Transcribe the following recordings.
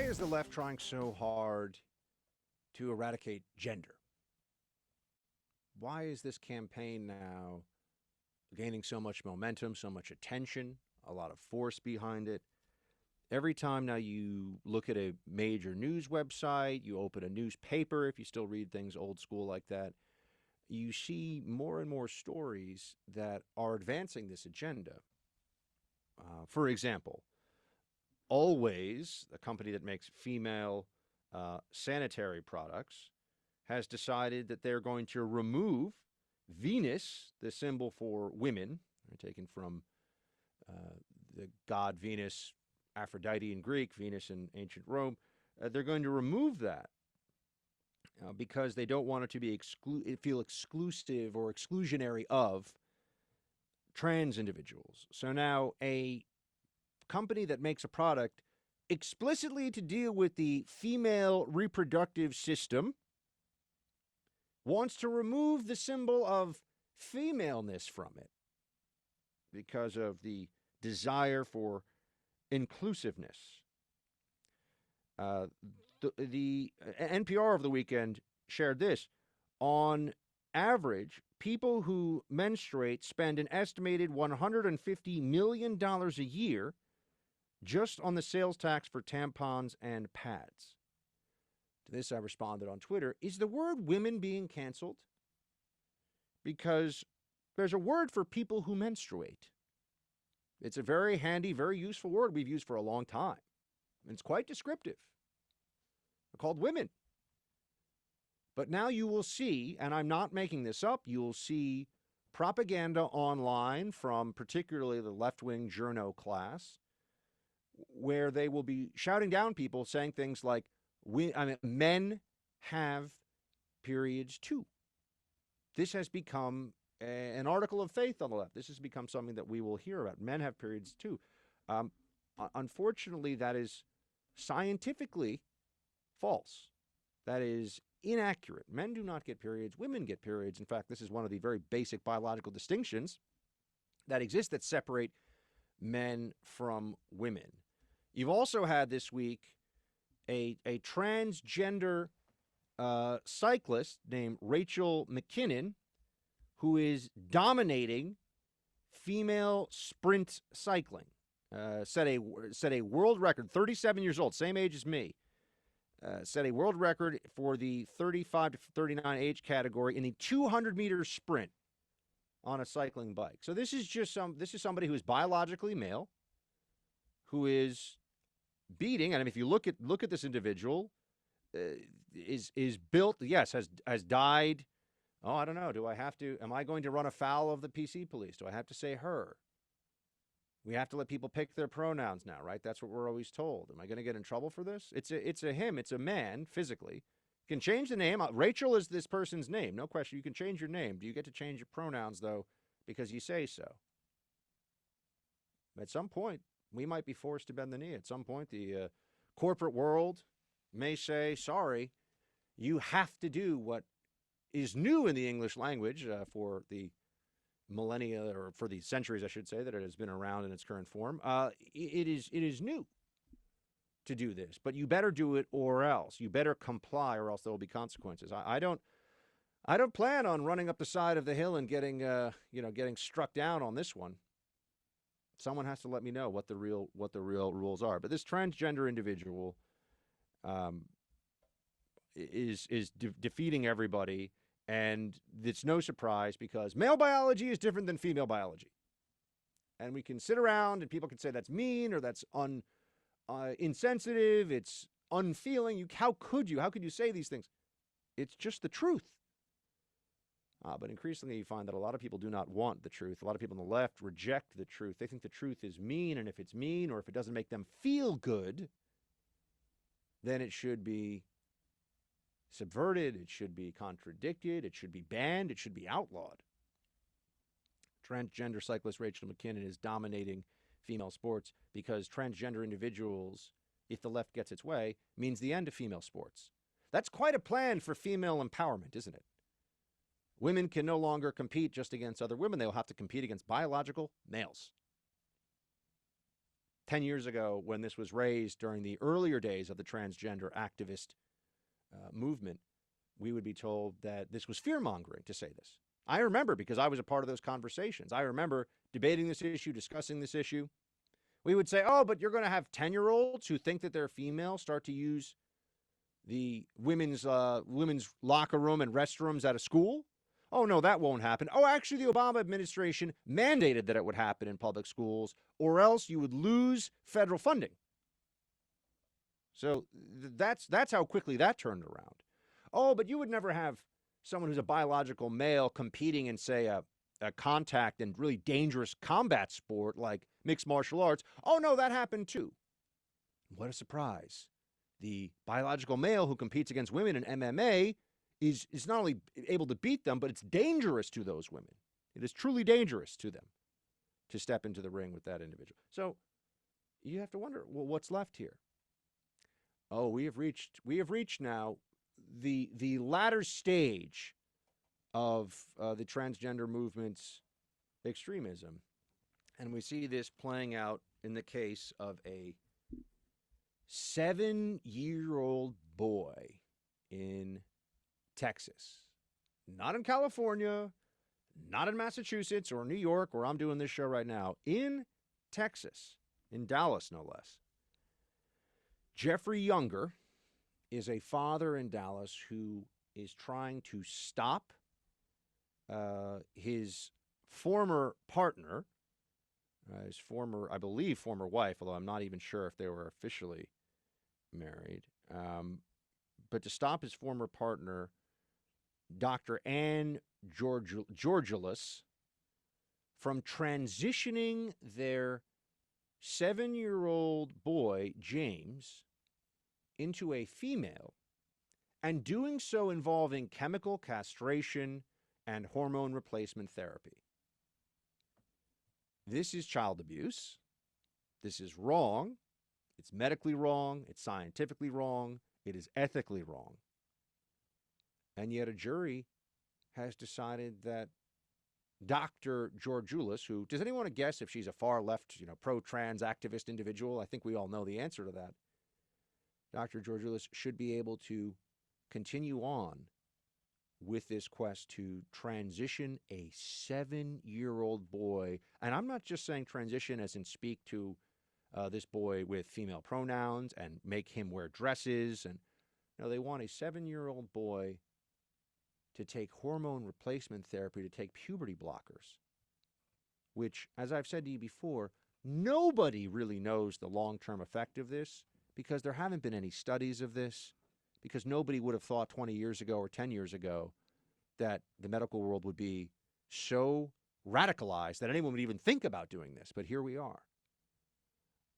is the left trying so hard to eradicate gender? Why is this campaign now gaining so much momentum, so much attention, a lot of force behind it? Every time now you look at a major news website, you open a newspaper, if you still read things old school like that, you see more and more stories that are advancing this agenda. For example, Always, the company that makes female sanitary products, has decided that they're going to remove Venus, the symbol for women, taken from the god Venus, Aphrodite in Greek, Venus in ancient Rome. They're going to remove that because they don't want it to be feel exclusive or exclusionary of trans individuals. So now a company that makes a product explicitly to deal with the female reproductive system wants to remove the symbol of femaleness from it because of the desire for inclusiveness. The NPR over the weekend shared this. On average, people who menstruate spend an estimated $150 million a year just on the sales tax for tampons and pads. To this, I responded on Twitter, is the word women being canceled? Because there's a word for people who menstruate. It's a very handy, very useful word we've used for a long time. And it's quite descriptive. They're called women. But now you will see, and I'm not making this up, you will see propaganda online from particularly the left-wing journo class where they will be shouting down people saying things like, men have periods too. This has become an article of faith on the left. This has become something that we will hear about. Men have periods too. Unfortunately, that is scientifically false. That is inaccurate. Men do not get periods. Women get periods. In fact, this is one of the very basic biological distinctions that exist that separate men from women. You've also had this week a transgender cyclist named Rachel McKinnon who is dominating female sprint cycling. Set a world record, 37 years old, same age as me. Set a world record for the 35 to 39 age category in the 200-meter sprint on a cycling bike. So this is somebody who is biologically male, who is beating, and if you look at this individual, is built, yes, has died. Oh, I don't know. Am I going to run afoul of the PC police? Do I have to say her? We have to let people pick their pronouns now, right? That's what we're always told. Am I going to get in trouble for this? It's a him. It's a man, physically. You can change the name. Rachel is this person's name. No question. You can change your name. Do you get to change your pronouns, though, because you say so? At some point, we might be forced to bend the knee. At some point, the corporate world may say, sorry, you have to do what is new in the English language for the millennia, or for the centuries, I should say, that it has been around in its current form. It is new to do this, but you better do it or else. You better comply or else there will be consequences. I don't plan on running up the side of the hill and getting struck down on this one. Someone has to let me know what the real rules are. But this transgender individual is defeating everybody. And it's no surprise because male biology is different than female biology. And we can sit around and people can say that's mean or that's insensitive, it's unfeeling. How could you say these things? It's just the truth. But increasingly you find that a lot of people do not want the truth. A lot of people on the left reject the truth. They think the truth is mean, and if it's mean or if it doesn't make them feel good, then it should be subverted, it should be contradicted, it should be banned, it should be outlawed. Transgender cyclist Rachel McKinnon is dominating female sports because transgender individuals, if the left gets its way, means the end of female sports. That's quite a plan for female empowerment, isn't it? Women can no longer compete just against other women. They'll have to compete against biological males. 10 years ago, when this was raised during the earlier days of the transgender activist movement, we would be told that this was fear-mongering to say this. I remember, because I was a part of those conversations. I remember debating this issue, discussing this issue. We would say, oh, but you're going to have 10-year-olds who think that they're female start to use the women's locker room and restrooms at a school? Oh, no, that won't happen. Oh, actually, the Obama administration mandated that it would happen in public schools, or else you would lose federal funding. So that's how quickly that turned around. Oh, but you would never have someone who's a biological male competing in, say, a contact and really dangerous combat sport like mixed martial arts. Oh, no, that happened too. What a surprise. The biological male who competes against women in MMA is not only able to beat them, but it's dangerous to those women. It is truly dangerous to them to step into the ring with that individual. So you have to wonder, well, what's left here? Oh, we have reached now the latter stage of the transgender movement's extremism. And we see this playing out in the case of a 7-year-old boy in Texas. Not in California, not in Massachusetts or New York, where I'm doing this show right now. In Texas, in Dallas, no less. Jeffrey Younger is a father in Dallas who is trying to stop his former partner, his former, I believe, former wife, although I'm not even sure if they were officially married, but to stop his former partner, Dr. Ann Georgilis, from transitioning their 7-year-old boy, James, into a female, and doing so involving chemical castration and hormone replacement therapy. This is child abuse. This is wrong. It's medically wrong. It's scientifically wrong. It is ethically wrong. And yet a jury has decided that Dr. Georgilis, who, does anyone want to guess if she's a far left, pro-trans activist individual? I think we all know the answer to that. Dr. Georgilis should be able to continue on with this quest to transition a 7-year-old boy. And I'm not just saying transition as in speak to this boy with female pronouns and make him wear dresses. And they want a 7-year-old boy to take hormone replacement therapy, to take puberty blockers, which, as I've said to you before, nobody really knows the long-term effect of this, because there haven't been any studies of this, because nobody would have thought 20 years ago or 10 years ago that the medical world would be so radicalized that anyone would even think about doing this. But here we are.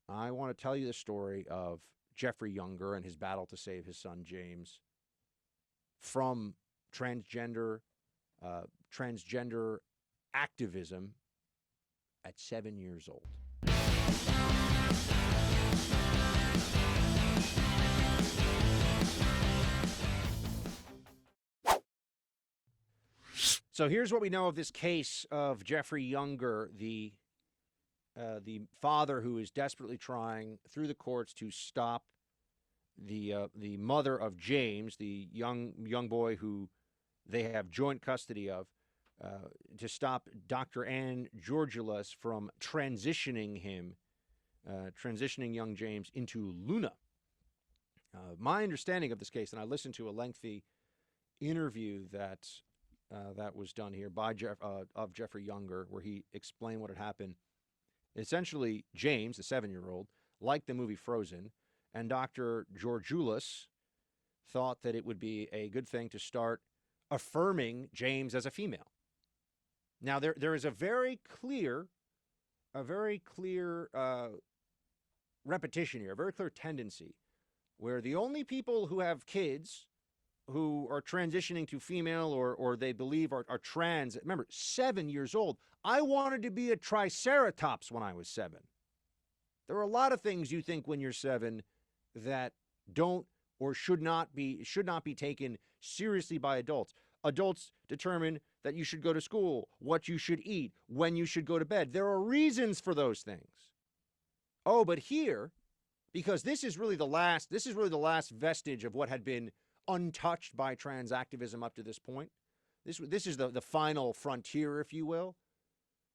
I want to tell you the story of Jeffrey Younger and his battle to save his son James from transgender activism at 7 years old. So here's what we know of this case of Jeffrey Younger, the father who is desperately trying through the courts to stop the mother of James, the young boy who they have joint custody of, to stop Dr. Ann Georgilis from transitioning young James into Luna. My understanding of this case, and I listened to a lengthy interview that was done here by of Jeffrey Younger, where he explained what had happened. Essentially, James, the 7-year-old, liked the movie Frozen, and Dr. Georgilis thought that it would be a good thing to start affirming James as a female. Now, there is a very clear repetition here, a very clear tendency, where the only people who have kids who are transitioning to female or they believe are trans. Remember, 7 years old. I wanted to be a triceratops when I was 7. There are a lot of things you think when you're 7 that don't or should not be taken seriously by adults. Adults determine that you should go to school, what you should eat, when you should go to bed. There are reasons for those things. Oh, but here, because this is really the last vestige of what had been untouched by trans activism up to this point. This is the final frontier, if you will.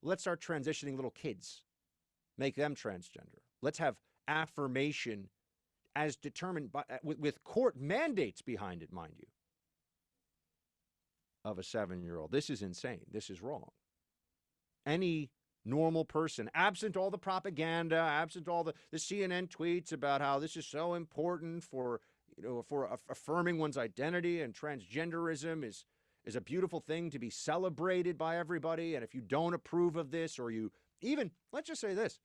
Let's start transitioning little kids, make them transgender. Let's have affirmation as determined by with court mandates behind it, mind you, of a 7-year-old. This is insane. This is wrong. Any normal person, absent all the propaganda, absent all the CNN tweets about how this is so important for affirming one's identity, and transgenderism is a beautiful thing to be celebrated by everybody. And if you don't approve of this, or you even, let's just say this,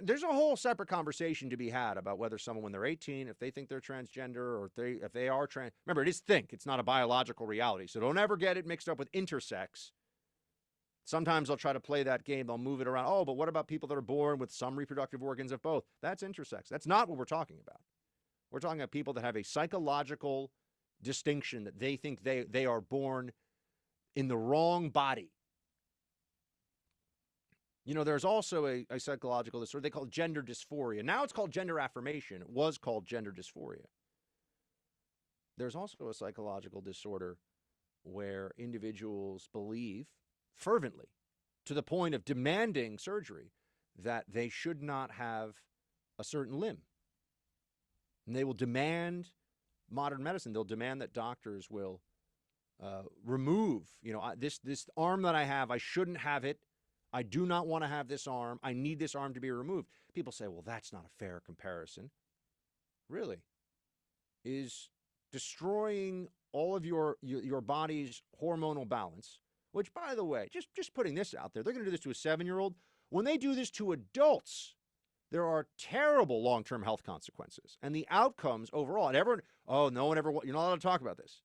there's a whole separate conversation to be had about whether someone, when they're 18, if they think they're transgender, or if they are trans. Remember, it is think. It's not a biological reality. So don't ever get it mixed up with intersex. Sometimes they'll try to play that game. They'll move it around. Oh, but what about people that are born with some reproductive organs of both? That's intersex. That's not what we're talking about. We're talking about people that have a psychological distinction, that they think they are born in the wrong body. There's also a psychological disorder they call gender dysphoria. Now it's called gender affirmation. It was called gender dysphoria. There's also a psychological disorder where individuals believe fervently, to the point of demanding surgery, that they should not have a certain limb. And they will demand modern medicine. They'll demand that doctors will remove, this arm that I have, I shouldn't have it. I do not want to have this arm. I need this arm to be removed. People say, well, that's not a fair comparison. Really? Is destroying all of your body's hormonal balance, which, by the way, just putting this out there, they're going to do this to a 7-year-old. When they do this to adults, there are terrible long-term health consequences. And the outcomes overall, and everyone, you're not allowed to talk about this.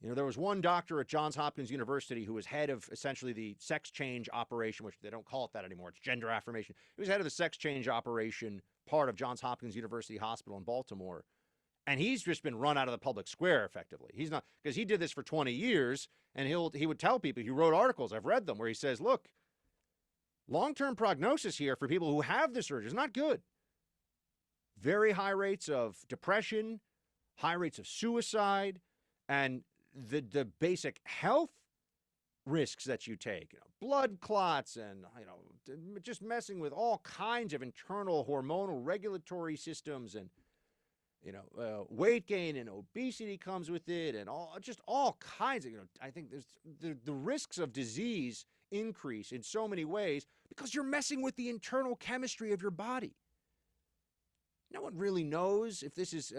There was one doctor at Johns Hopkins University who was head of essentially the sex change operation, which they don't call it that anymore. It's gender affirmation. He was head of the sex change operation part of Johns Hopkins University Hospital in Baltimore. And he's just been run out of the public square, effectively. He's not, because he did this for 20 years, and he would tell people, he wrote articles, I've read them, where he says, look, long-term prognosis here for people who have this surgery is not good. Very high rates of depression, high rates of suicide, and the basic health risks that you take, blood clots, and just messing with all kinds of internal hormonal regulatory systems, and weight gain and obesity comes with it, and all kinds of, I think there's the risks of disease increase in so many ways because you're messing with the internal chemistry of your body. No one really knows if this is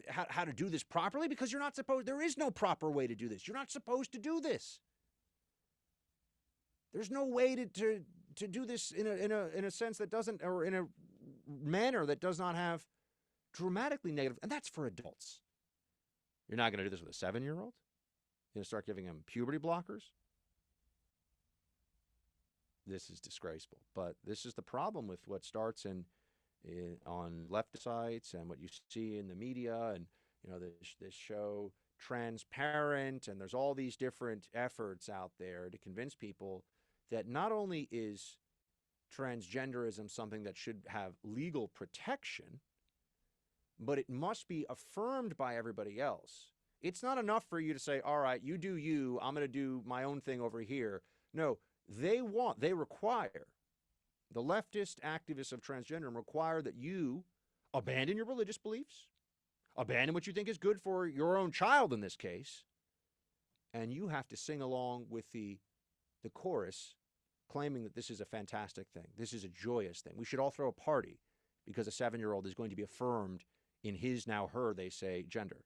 how to do this properly, because you're not supposed. There is no proper way to do this. You're not supposed to do this. There's no way to do this in a sense that doesn't, or in a manner that does not have dramatically negative, and that's for adults. You're not going to do this with a 7-year-old? You're going to start giving them puberty blockers? This is disgraceful. But this is the problem with what starts on left sites, and what you see in the media, and this show Transparent, and there's all these different efforts out there to convince people that not only is transgenderism something that should have legal protection, but it must be affirmed by everybody else. It's not enough for you to say, all right, you do you, I'm going to do my own thing over here. No, they require, the leftist activists of transgenderism require that you abandon your religious beliefs, abandon what you think is good for your own child in this case, and you have to sing along with the chorus claiming that this is a fantastic thing. This is a joyous thing. We should all throw a party because a 7-year-old is going to be affirmed in his, now her, they say, gender.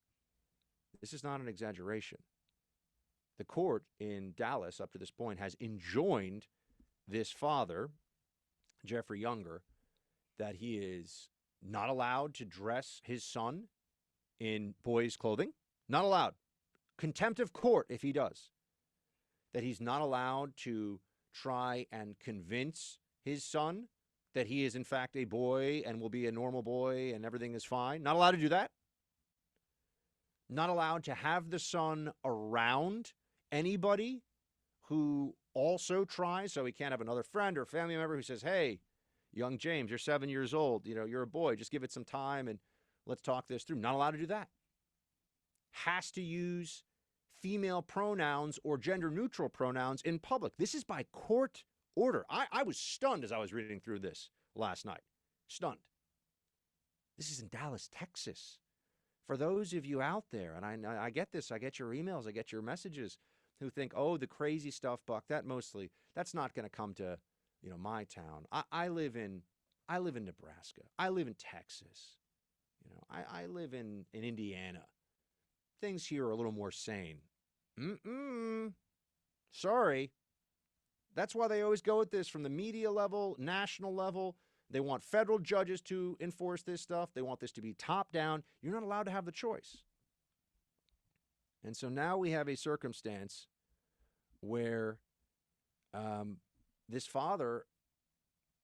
This is not an exaggeration. The court in Dallas, up to this point, has enjoined this father, Jeffrey Younger, that he is not allowed to dress his son in boys' clothing. Not allowed. Contempt of court if he does. That he's not allowed to try and convince his son that he is in fact a boy and will be a normal boy and everything is fine. Not allowed to do that. Not allowed to have the son around anybody who also tries, so he can't have another friend or family member who says, hey, young James, you're 7 years old. You're a boy. Just give it some time and let's talk this through. Not allowed to do that. Has to use female pronouns or gender-neutral pronouns in public. This is by court order. I was stunned as I was reading through this last night. Stunned. This is in Dallas, Texas. For those of you out there, and I get this, I get your emails, I get your messages, who think, oh, the crazy stuff, Buck, that's not going to come to, my town. I live in Nebraska. I live in Texas. I live in Indiana. Things here are a little more sane. Sorry. That's why they always go at this from the media level, national level. They want federal judges to enforce this stuff. They want this to be top down. You're not allowed to have the choice. And so now we have a circumstance where this father,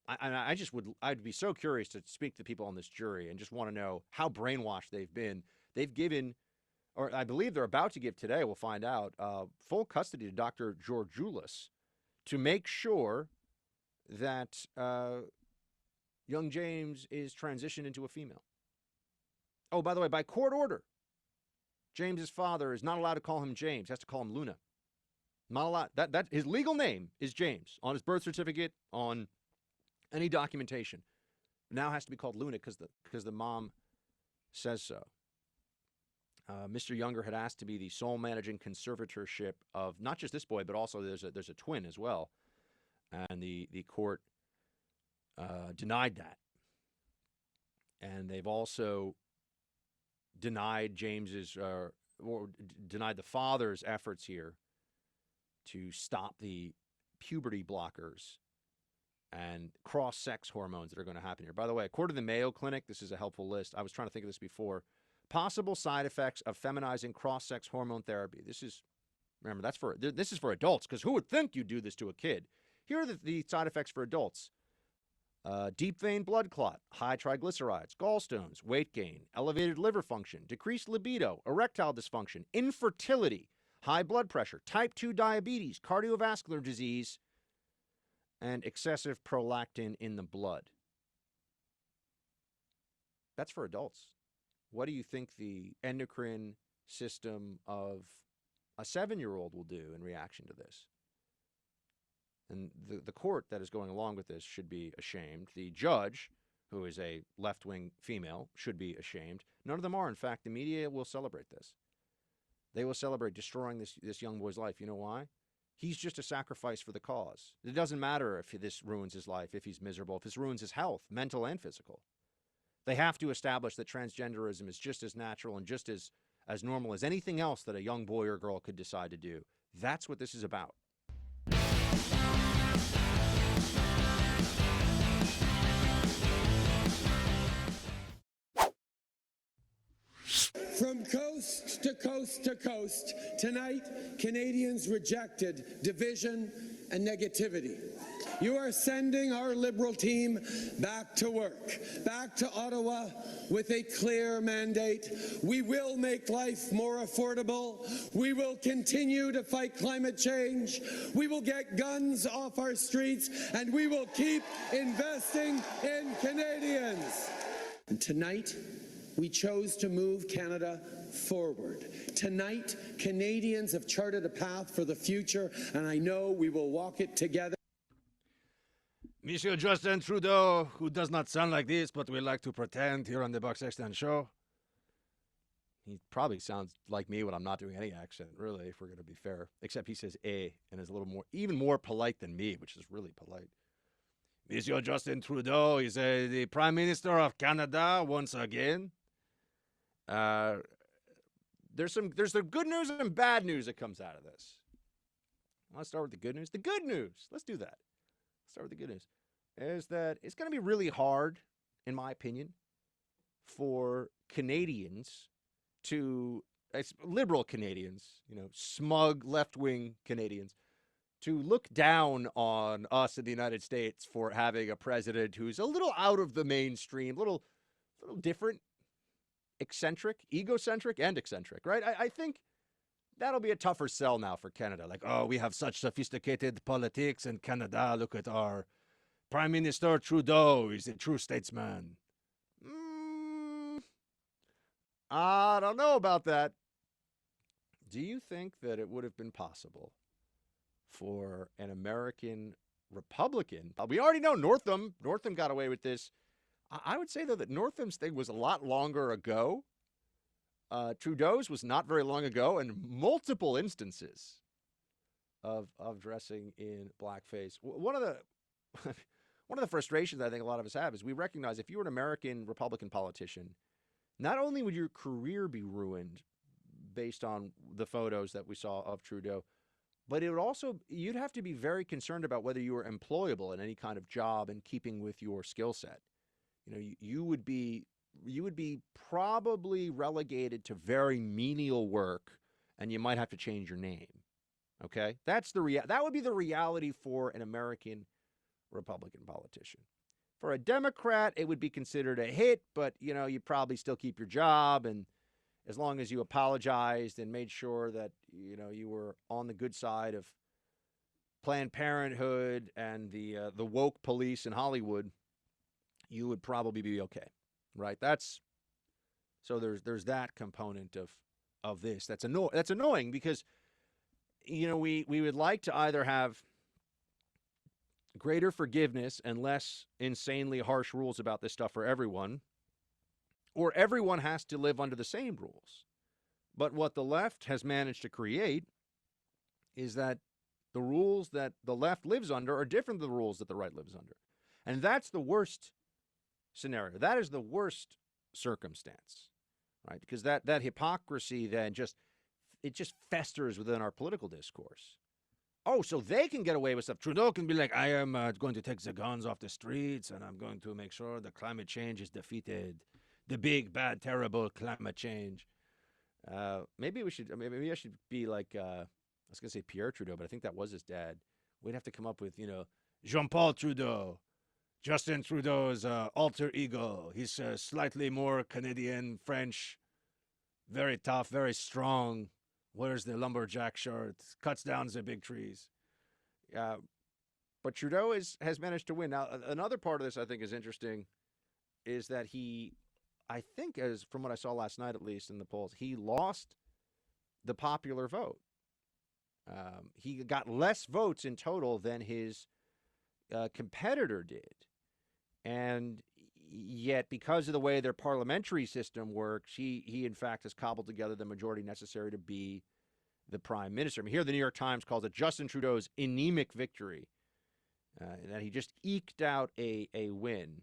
I'd be so curious to speak to people on this jury and just want to know how brainwashed they've been. They've given, or I believe they're about to give today, we'll find out, full custody to Dr. Georgioulas to make sure that young James is transitioned into a female. Oh, by the way, by court order, James's father is not allowed to call him James. He has to call him Luna. Not allowed. That his legal name is James on his birth certificate, on any documentation. Now has to be called Luna because the mom says so. Mr. Younger had asked to be the sole managing conservatorship of not just this boy, but also there's a twin as well, and the court denied that, and they've also denied James's or denied the father's efforts here to stop the puberty blockers and cross-sex hormones that are going to happen here. By the way, according to the Mayo Clinic, this is a helpful list. I was trying to think of this before. Possible side effects of feminizing cross-sex hormone therapy. This is for adults, because who would think you'd do this to a kid? Here are the side effects for adults. Deep vein blood clot, high triglycerides, gallstones, weight gain, elevated liver function, decreased libido, erectile dysfunction, infertility, high blood pressure, type 2 diabetes, cardiovascular disease, and excessive prolactin in the blood. That's for adults. What do you think the endocrine system of a 7-year-old will do in reaction to this? And the court that is going along with this should be ashamed. The judge, who is a left-wing female, should be ashamed. None of them are. In fact, the media will celebrate this. They will celebrate destroying this young boy's life. You know why? He's just a sacrifice for the cause. It doesn't matter if this ruins his life, if he's miserable, if this ruins his health, mental and physical. They have to establish that transgenderism is just as natural and just as normal as anything else that a young boy or girl could decide to do. That's what this is about. From coast to coast to coast, tonight, Canadians rejected division and negativity. You are sending our Liberal team back to work, back to Ottawa with a clear mandate. We will make life more affordable. We will continue to fight climate change. We will get guns off our streets, and we will keep investing in Canadians. And tonight, we chose to move Canada forward. Tonight, Canadians have charted a path for the future, and I know we will walk it together. Monsieur Justin Trudeau, who does not sound like this, but we like to pretend here on the Buck Sexton Show. He probably sounds like me when I'm not doing any accent, really, if we're going to be fair. Except he says "eh" and is a little more, even more polite than me, which is really polite. Monsieur Justin Trudeau is the Prime Minister of Canada once again. There's some good news and bad news that comes out of this. Let's start with the good news. The good news, let's do that. Let's start with the good news, is that it's going to be really hard, in my opinion, for Canadians liberal Canadians, smug left-wing Canadians, to look down on us in the United States for having a president who's a little out of the mainstream, a little different, eccentric, egocentric, and eccentric, right? I think that'll be a tougher sell now for Canada. Like, oh, we have such sophisticated politics in Canada. Look at our Prime Minister Trudeau is a true statesman. Mm, I don't know about that. Do you think that it would have been possible for an American Republican? We already know Northam. Northam got away with this. I would say, though, that Northam's thing was a lot longer ago. Trudeau's was not very long ago, and multiple instances of dressing in blackface. One of the one of the frustrations I think a lot of us have is we recognize if you were an American Republican politician, not only would your career be ruined based on the photos that we saw of Trudeau, but it would also, you'd have to be very concerned about whether you were employable in any kind of job in keeping with your skill set. You know, you would be probably relegated to very menial work, and you might have to change your name. Okay, that would be the reality for an American Republican politician. For a Democrat, it would be considered a hit, but you'd probably still keep your job, and as long as you apologized and made sure that you were on the good side of Planned Parenthood and the woke police in Hollywood, you would probably be okay, right? So there's that component of this that's annoying because we would like to either have greater forgiveness and less insanely harsh rules about this stuff for everyone, or everyone has to live under the same rules. But what the left has managed to create is that the rules that the left lives under are different than the rules that the right lives under. And that's the worst scenario. That is the worst circumstance, right? Because that hypocrisy then just festers within our political discourse. Oh, so they can get away with stuff. Trudeau can be like, I am going to take the guns off the streets, and I'm going to make sure the climate change is defeated. The big, bad, terrible climate change. Maybe I should be like, I was going to say Pierre Trudeau, but I think that was his dad. We'd have to come up with, Jean-Paul Trudeau, Justin Trudeau's alter ego. He's slightly more Canadian, French, very tough, very strong. Wears the lumberjack shirt, cuts down the big trees. But Trudeau has managed to win. Now, another part of this I think is interesting is that I think, as from what I saw last night, at least in the polls, he lost the popular vote. He got less votes in total than his competitor did. And yet, because of the way their parliamentary system works, he in fact has cobbled together the majority necessary to be the prime minister. I mean, here the New York Times calls it Justin Trudeau's anemic victory, that he just eked out a win.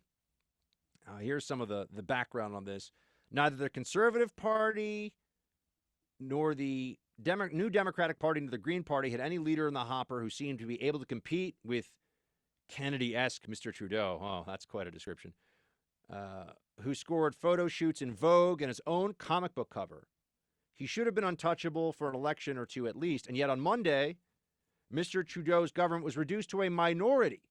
Here's some of the background on this. Neither the Conservative Party nor the New Democratic Party nor the Green Party had any leader in the hopper who seemed to be able to compete with Kennedy-esque Mr. Trudeau. Oh, that's quite a description. Who scored photo shoots in Vogue and his own comic book cover. He should have been untouchable for an election or two at least, and yet on Monday, Mr. Trudeau's government was reduced to a minority.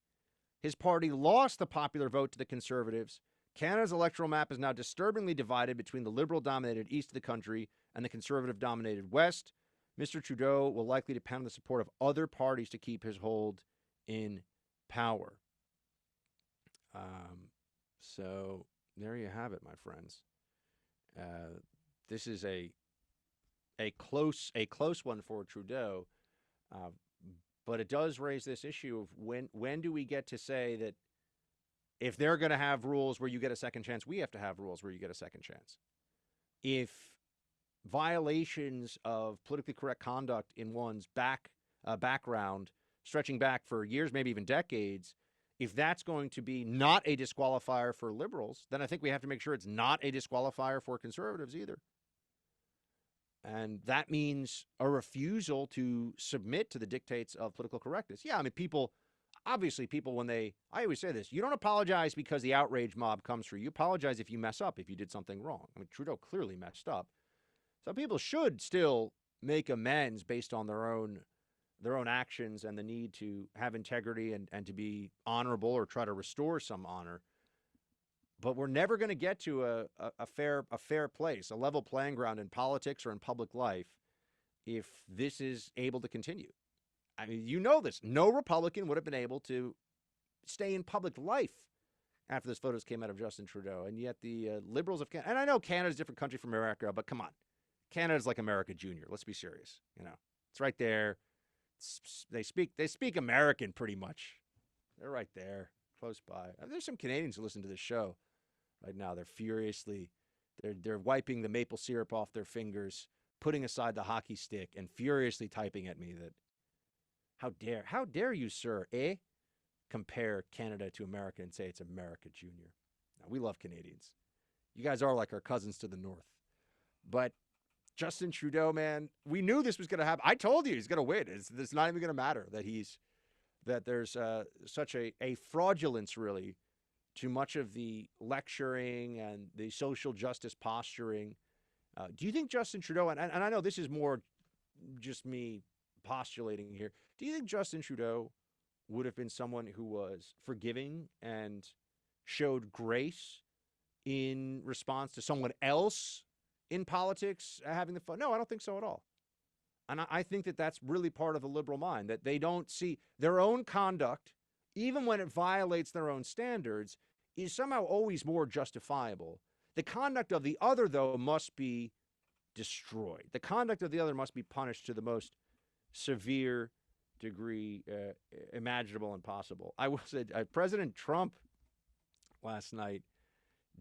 His party lost the popular vote to the Conservatives. Canada's electoral map is now disturbingly divided between the Liberal-dominated east of the country and the Conservative-dominated west. Mr. Trudeau will likely depend on the support of other parties to keep his hold in power. So there you have it, my friends. This is a close one for Trudeau, but it does raise this issue of when do we get to say that if they're going to have rules where you get a second chance, we have to have rules where you get a second chance. If violations of politically correct conduct in one's background, stretching back for years, maybe even decades, if that's going to be not a disqualifier for liberals, then I think we have to make sure it's not a disqualifier for conservatives either. And that means a refusal to submit to the dictates of political correctness. Yeah, I mean, obviously, when I always say this, you don't apologize because the outrage mob comes for you. You apologize if you mess up, if you did something wrong. I mean, Trudeau clearly messed up. So people should still make amends based on their own actions and the need to have integrity and to be honorable or try to restore some honor. But we're never going to get to a fair place, a level playing ground in politics or in public life if this is able to continue. I mean, you know this. No Republican would have been able to stay in public life after those photos came out of Justin Trudeau. And yet the Liberals of Canada, and I know Canada's a different country from America, but come on. Canada's like America Junior. Let's be serious. It's right there. They speak American pretty much. They're right there, close by. There's some Canadians who listen to this show right now. They're wiping the maple syrup off their fingers, putting aside the hockey stick, and furiously typing at me that, how dare you, sir, compare Canada to America and say it's America Junior. Now, we love Canadians. You guys are like our cousins to the north. But Justin Trudeau, man, we knew this was going to happen. I told you he's going to win. It's not even going to matter that there's such a fraudulence, really, to much of the lecturing and the social justice posturing. Do you think Justin Trudeau, and I know this is more just me postulating here, do you think Justin Trudeau would have been someone who was forgiving and showed grace in response to someone else in politics having the fun? No, I don't think so at all. And I think that that's really part of the liberal mind, that they don't see their own conduct, even when it violates their own standards, is somehow always more justifiable. The conduct of the other, though, must be destroyed. The conduct of the other must be punished to the most severe degree imaginable and possible. I will say President Trump last night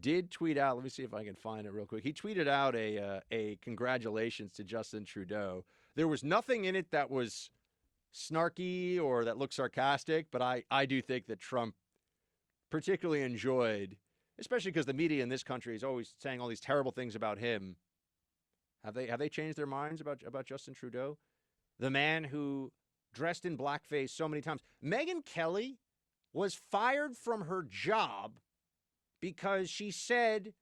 did tweet out, let me see if I can find it real quick. He tweeted out a congratulations to Justin Trudeau. There was nothing in it that was snarky or that looked sarcastic, but I do think that Trump particularly enjoyed, especially because the media in this country is always saying all these terrible things about him. Have they changed their minds about Justin Trudeau? The man who dressed in blackface so many times. Megyn Kelly was fired from her job because she said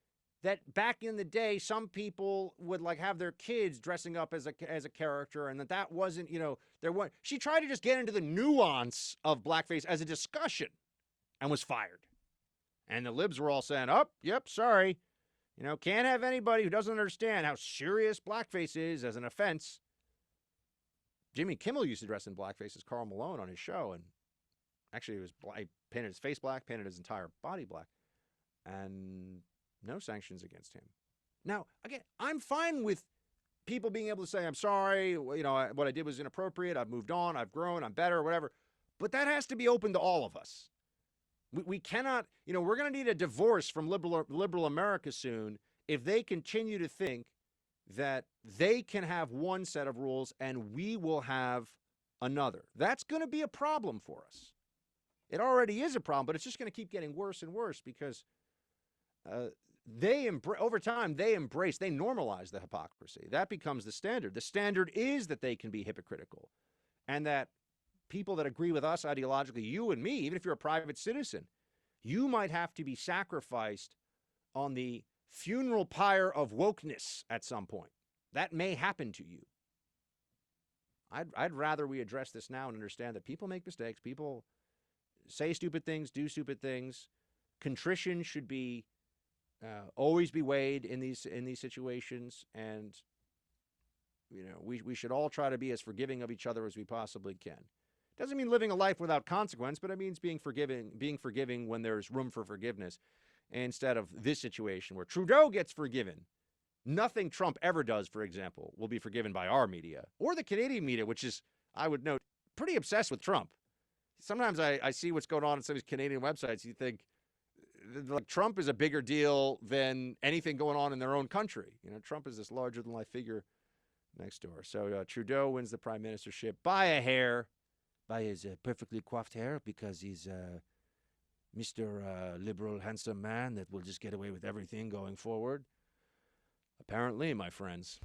that back in the day, some people would have their kids dressing up as a character, and that wasn't, she tried to just get into the nuance of blackface as a discussion and was fired. And the libs were all saying, oh, yep, sorry. Can't have anybody who doesn't understand how serious blackface is as an offense. Jimmy Kimmel used to dress in blackface as Karl Malone on his show, and actually he painted his face black, painted his entire body black, and no sanctions against him. Now, again, I'm fine with people being able to say, I'm sorry, what I did was inappropriate, I've moved on, I've grown, I'm better, whatever, but that has to be open to all of us. We cannot, we're going to need a divorce from liberal America soon if they continue to think that they can have one set of rules and we will have another. That's going to be a problem for us. It already is a problem, but it's just going to keep getting worse and worse because over time, they normalize the hypocrisy. That becomes the standard. The standard is that they can be hypocritical and that people that agree with us ideologically, you and me, even if you're a private citizen, you might have to be sacrificed on the funeral pyre of wokeness at some point. That may happen to you. I'd rather we address this now and understand that people make mistakes. People say stupid things, do stupid things. Contrition should be always be weighed in these situations, and we should all try to be as forgiving of each other as we possibly can. Doesn't mean living a life without consequence, but it means being forgiving when there's room for forgiveness, instead of this situation where Trudeau gets forgiven. Nothing Trump ever does, for example, will be forgiven by our media or the Canadian media, which is, I would note, pretty obsessed with Trump. Sometimes I see what's going on some of these Canadian websites. You think Trump is a bigger deal than anything going on in their own country. Trump is this larger-than-life figure next door. So Trudeau wins the prime ministership by a hair, by his perfectly coiffed hair, because he's Mr. Liberal handsome man that will just get away with everything going forward. Apparently, my friends.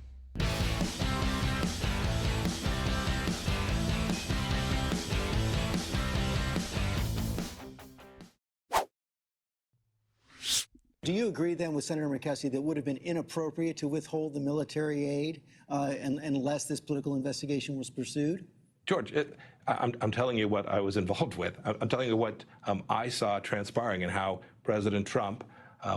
Do you agree then with Senator McCaskey that it would have been inappropriate to withhold the military aid unless this political investigation was pursued? George, I'm telling you what I was involved with. I'm telling you what I saw transpiring and how President Trump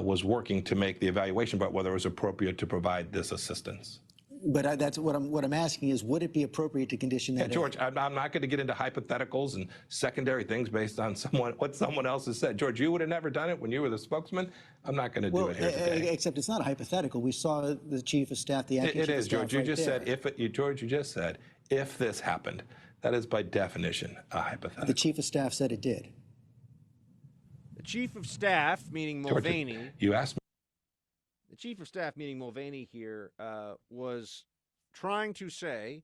was working to make the evaluation about whether it was appropriate to provide this assistance. But that's what I'm asking is, would it be appropriate to condition that? Yeah, George, I'm not going to get into hypotheticals and secondary things based on what someone else has said. George, you would have never done it when you were the spokesman. I'm not going to do it here today. Except it's not a hypothetical. We saw the chief of staff, the acting It chief is, of staff. George. You right just there. said George, you just said if this happened. That is by definition a hypothetical. The chief of staff said it did. The chief of staff, meaning Mulvaney. George, you asked me. The chief of staff, meaning Mulvaney here, was trying to say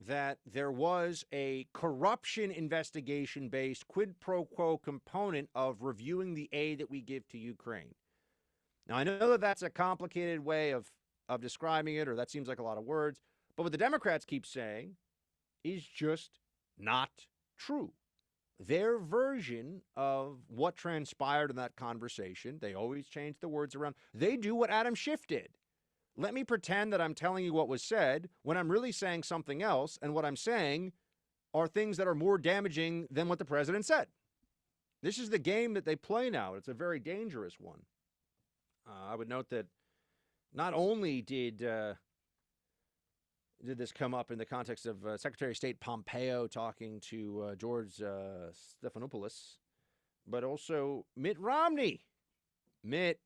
that there was a corruption investigation-based quid pro quo component of reviewing the aid that we give to Ukraine. Now, I know that that's a complicated way of describing it, or that seems like a lot of words, but what the Democrats keep saying is just not true. Their version of what transpired in that conversation, they always change the words around. They do what Adam Schiff did. Let me pretend that I'm telling you what was said when I'm really saying something else, and what I'm saying are things that are more damaging than what the president said. This is the game that they play now. It's a very dangerous one. I would note that not only did this come up in the context of Secretary of State Pompeo talking to George Stephanopoulos, but also Mitt Romney. Mitt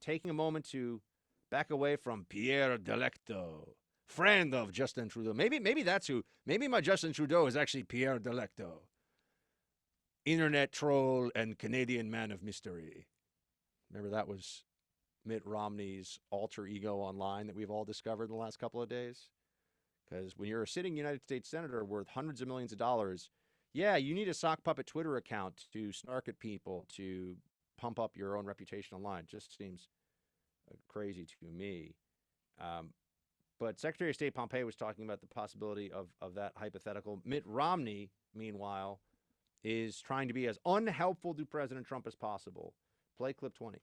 taking a moment to back away from Pierre Delecto, friend of Justin Trudeau. Maybe that's who. Maybe my Justin Trudeau is actually Pierre Delecto, internet troll and Canadian man of mystery. Remember that was Mitt Romney's alter ego online that we've all discovered in the last couple of days? Because when you're a sitting United States senator worth hundreds of millions of dollars, yeah, you need a sock puppet Twitter account to snark at people, to pump up your own reputation online. Just seems crazy to me. But Secretary of State Pompeo was talking about the possibility of that hypothetical. Mitt Romney, meanwhile, is trying to be as unhelpful to President Trump as possible. Play clip 20.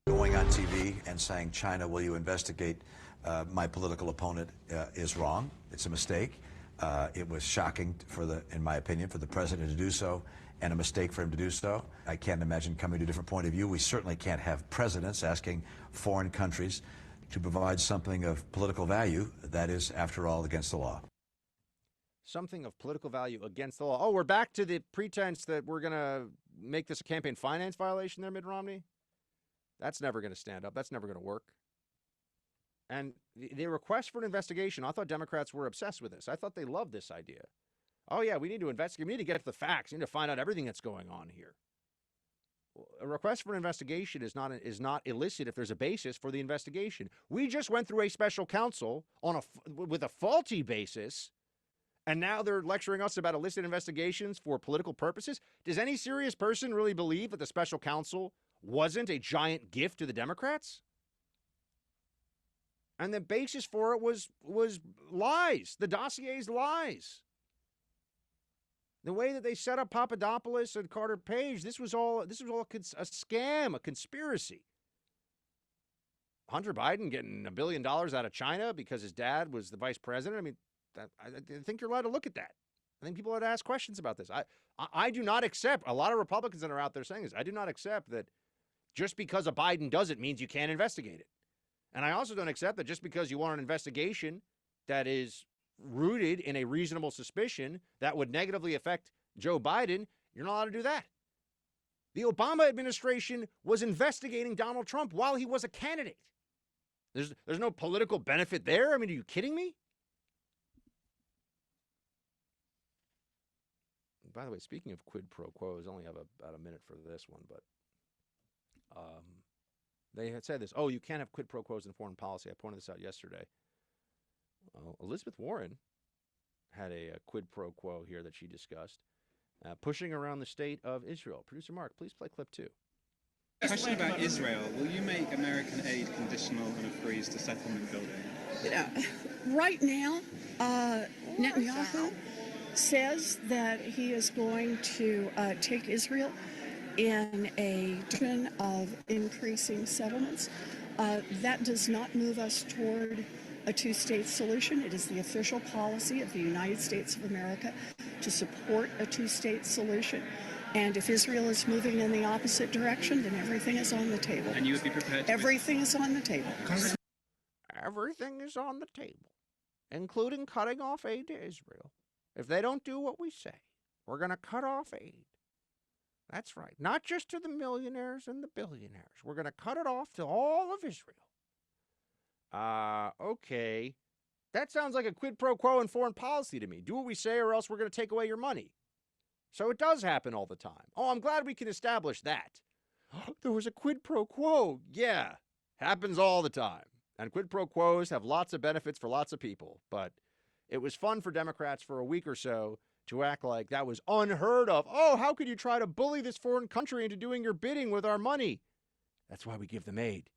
Going on TV and saying, China, will you investigate my political opponent is wrong. It's a mistake. It was shocking, in my opinion, for the president to do so, and a mistake for him to do so. I can't imagine coming to a different point of view. We certainly can't have presidents asking foreign countries to provide something of political value that is, after all, against the law. Something of political value against the law. Oh, we're back to the pretense that we're going to make this a campaign finance violation there, Mitt Romney? That's never going to stand up. That's never going to work. And the request for an investigation, I thought Democrats were obsessed with this. I thought they loved this idea. Oh, yeah, we need to investigate. We need to get to the facts. We need to find out everything that's going on here. A request for an investigation is not illicit if there's a basis for the investigation. We just went through a special counsel with a faulty basis, and now they're lecturing us about illicit investigations for political purposes. Does any serious person really believe that the special counsel wasn't a giant gift to the Democrats? And the basis for it was lies. The dossier's lies. The way that they set up Papadopoulos and Carter Page, this was all a scam, a conspiracy. Hunter Biden getting $1 billion out of China because his dad was the vice president. I mean, I think you're allowed to look at that. I think people are allowed to ask questions about this. I do not accept, a lot of Republicans that are out there saying this, I do not accept that just because a Biden does it means you can't investigate it. And I also don't accept that just because you want an investigation that is rooted in a reasonable suspicion that would negatively affect Joe Biden, you're not allowed to do that. The Obama administration was investigating Donald Trump while he was a candidate. There's no political benefit there. I mean, are you kidding me? By the way, speaking of quid pro quos, I only have about a minute for this one, but they had said this, oh, you can't have quid pro quos in foreign policy. I pointed this out yesterday. Well, Elizabeth Warren had a quid pro quo here that she discussed, pushing around the state of Israel. Producer Mark, please play clip 2. Question about Israel. Will you make American aid conditional on a freeze to settlement building? Right now, Netanyahu says that he is going to take Israel in a trend of increasing settlements. That does not move us toward a two-state solution. It is the official policy of the United States of America to support a two-state solution. And if Israel is moving in the opposite direction, then everything is on the table. And you would be prepared to... Everything is on the table. Everything is on the table. including cutting off aid to Israel. If they don't do what we say, we're going to cut off aid. That's right. Not just to the millionaires and the billionaires. We're going to cut it off to all of Israel. Okay. That sounds like a quid pro quo in foreign policy to me. Do what we say or else we're going to take away your money. So it does happen all the time. Oh, I'm glad we can establish that. There was a quid pro quo. Yeah, happens all the time. And quid pro quos have lots of benefits for lots of people. But it was fun for Democrats for a week or so to act like that was unheard of. Oh, how could you try to bully this foreign country into doing your bidding with our money? That's why we give them aid.